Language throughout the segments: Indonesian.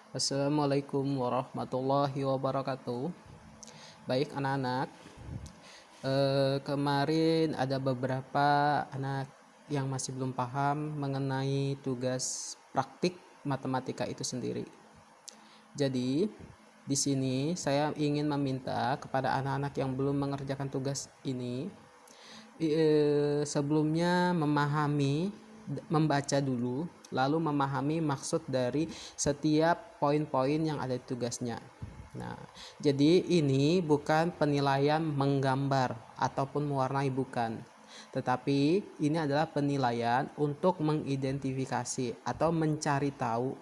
Assalamualaikum warahmatullahi wabarakatuh. Baik anak-anak, kemarin ada beberapa anak yang masih belum paham mengenai tugas praktik matematika itu sendiri. Jadi, di sini saya ingin meminta kepada anak-anak yang belum mengerjakan tugas ini sebelumnya membaca dulu, lalu memahami maksud dari setiap poin-poin yang ada di tugasnya. Nah, jadi ini bukan penilaian menggambar ataupun mewarnai, bukan. Tetapi ini adalah penilaian untuk mengidentifikasi atau mencari tahu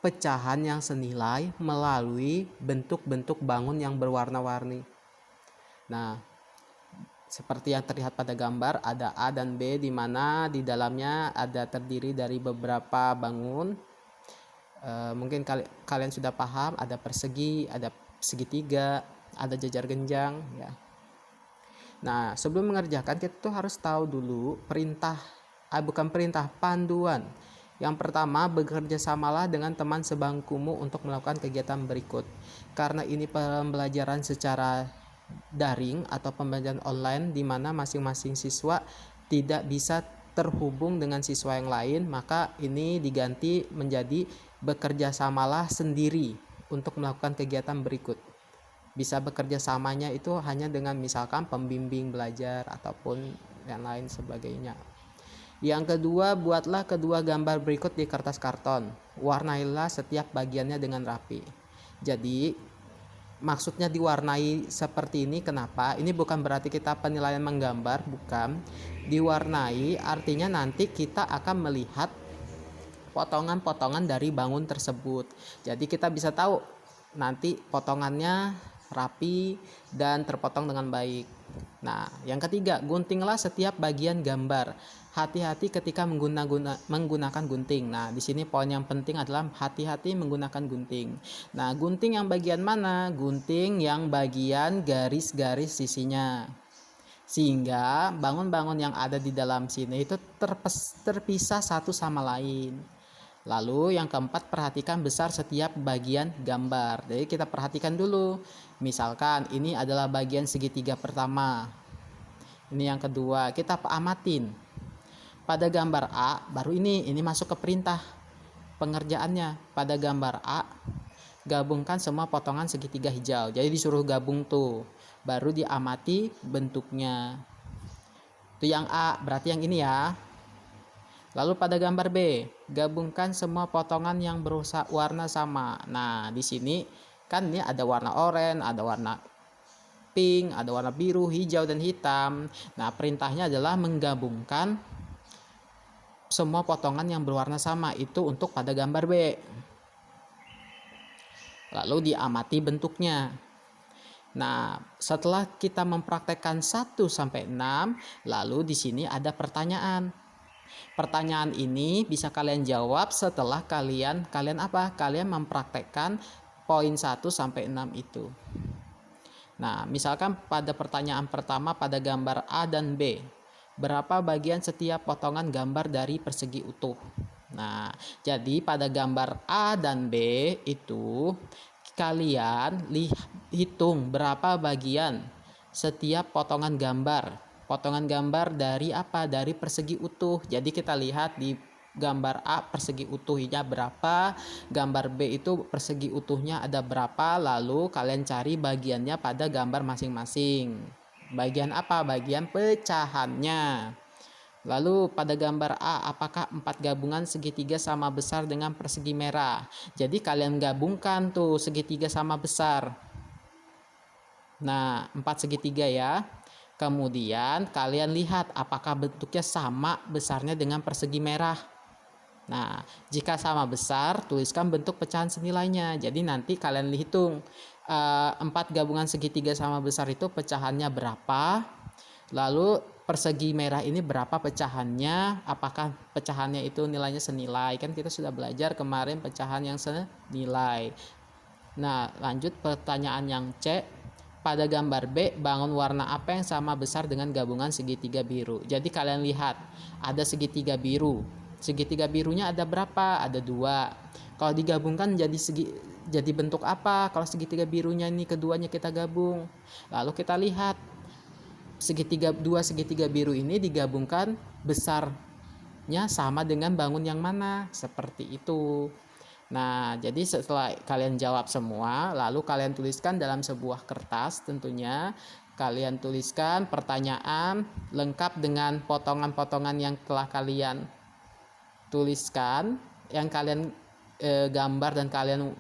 pecahan yang senilai melalui bentuk-bentuk bangun yang berwarna-warni. Nah, seperti yang terlihat pada gambar, ada A dan B, di mana di dalamnya ada terdiri dari beberapa bangun. Mungkin kalian sudah paham, ada persegi, ada segitiga, ada jajar genjang ya. Nah, sebelum mengerjakan kita tuh harus tahu dulu panduan. Yang pertama, bekerja samalah dengan teman sebangkumu untuk melakukan kegiatan berikut. Karena ini pembelajaran secara daring atau pembelajaran online di mana masing-masing siswa tidak bisa terhubung dengan siswa yang lain, maka ini diganti menjadi bekerja samalah sendiri untuk melakukan kegiatan berikut. Bisa bekerja samanya itu hanya dengan misalkan pembimbing belajar ataupun yang lain sebagainya. Yang kedua, buatlah kedua gambar berikut di kertas karton. Warnailah setiap bagiannya dengan rapi. Jadi maksudnya diwarnai seperti ini, kenapa? Ini bukan berarti kita penilaian menggambar, bukan. Diwarnai artinya nanti kita akan melihat potongan-potongan dari bangun tersebut. Jadi kita bisa tahu nanti potongannya rapi dan terpotong dengan baik. Nah, yang ketiga, guntinglah setiap bagian gambar. Hati-hati ketika menggunakan gunting. Nah, di sini poin yang penting adalah hati-hati menggunakan gunting. Nah, gunting yang bagian mana? Gunting yang bagian garis-garis sisinya. Sehingga bangun-bangun yang ada di dalam sini itu terpisah satu sama lain. Lalu yang keempat, perhatikan besar setiap bagian gambar. Jadi kita perhatikan dulu. Misalkan ini adalah bagian segitiga pertama. Ini yang kedua, kita amatin. Pada gambar A, baru ini masuk ke perintah pengerjaannya. Pada gambar A, gabungkan semua potongan segitiga hijau. Jadi disuruh gabung tuh. Baru diamati bentuknya. Itu yang A, berarti yang ini ya. Lalu pada gambar B, gabungkan semua potongan yang berwarna sama. Nah, di sini kan ini ada warna oranye, ada warna pink, ada warna biru, hijau, dan hitam. Nah, perintahnya adalah menggabungkan semua potongan yang berwarna sama. Itu untuk pada gambar B. Lalu diamati bentuknya. Nah, setelah kita mempraktekkan 1 sampai 6, lalu di sini ada pertanyaan. Pertanyaan ini bisa kalian jawab setelah kalian apa? Kalian mempraktekkan poin 1 sampai 6 itu. Nah, misalkan pada pertanyaan pertama pada gambar A dan B, berapa bagian setiap potongan gambar dari persegi utuh? Nah, jadi pada gambar A dan B itu kalian hitung berapa bagian setiap potongan gambar. Potongan gambar dari apa? Dari persegi utuh. Jadi kita lihat di gambar A persegi utuhnya berapa, gambar B itu persegi utuhnya ada berapa, lalu kalian cari bagiannya pada gambar masing-masing. Bagian apa? Bagian pecahannya. Lalu pada gambar A, apakah 4 gabungan segitiga sama besar dengan persegi merah? Jadi kalian gabungkan tuh segitiga sama besar. Nah, 4 segitiga ya. Kemudian kalian lihat apakah bentuknya sama besarnya dengan persegi merah. Nah, jika sama besar, tuliskan bentuk pecahan senilainya. Jadi nanti kalian hitung 4 gabungan segitiga sama besar itu pecahannya berapa. Lalu persegi merah ini berapa pecahannya, apakah pecahannya itu nilainya senilai. Kan kita sudah belajar kemarin pecahan yang senilai. Nah, lanjut pertanyaan yang C. Pada gambar B, bangun warna apa yang sama besar dengan gabungan segitiga biru? Jadi kalian lihat, ada segitiga biru. Segitiga birunya ada berapa? Ada 2. Kalau digabungkan jadi bentuk apa? Kalau segitiga birunya ini keduanya kita gabung. Lalu kita lihat dua segitiga biru ini digabungkan besarnya sama dengan bangun yang mana? Seperti itu. Nah, jadi setelah kalian jawab semua, lalu kalian tuliskan dalam sebuah kertas tentunya. Kalian tuliskan pertanyaan lengkap dengan potongan-potongan yang telah kalian tuliskan, yang kalian gambar, dan kalian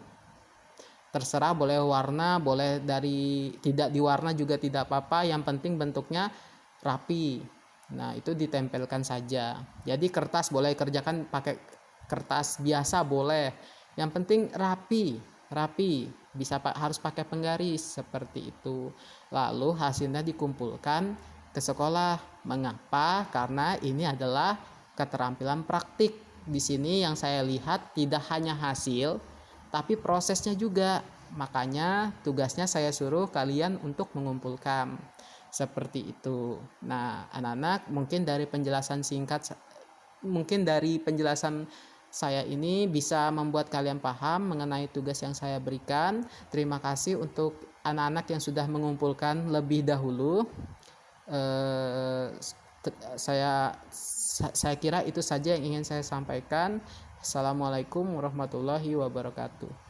terserah boleh warna, boleh dari tidak diwarna juga tidak apa-apa, yang penting bentuknya rapi. Nah, itu ditempelkan saja. Jadi kertas boleh kerjakan pakai kertas biasa boleh, yang penting rapi, bisa harus pakai penggaris seperti itu. Lalu hasilnya dikumpulkan ke sekolah. Mengapa? Karena ini adalah keterampilan praktik. Di sini yang saya lihat tidak hanya hasil, tapi prosesnya juga. Makanya tugasnya saya suruh kalian untuk mengumpulkan seperti itu. Nah, anak-anak, mungkin dari penjelasan saya ini bisa membuat kalian paham mengenai tugas yang saya berikan. Terima kasih untuk anak-anak yang sudah mengumpulkan lebih dahulu. Saya kira itu saja yang ingin saya sampaikan. Assalamualaikum warahmatullahi wabarakatuh.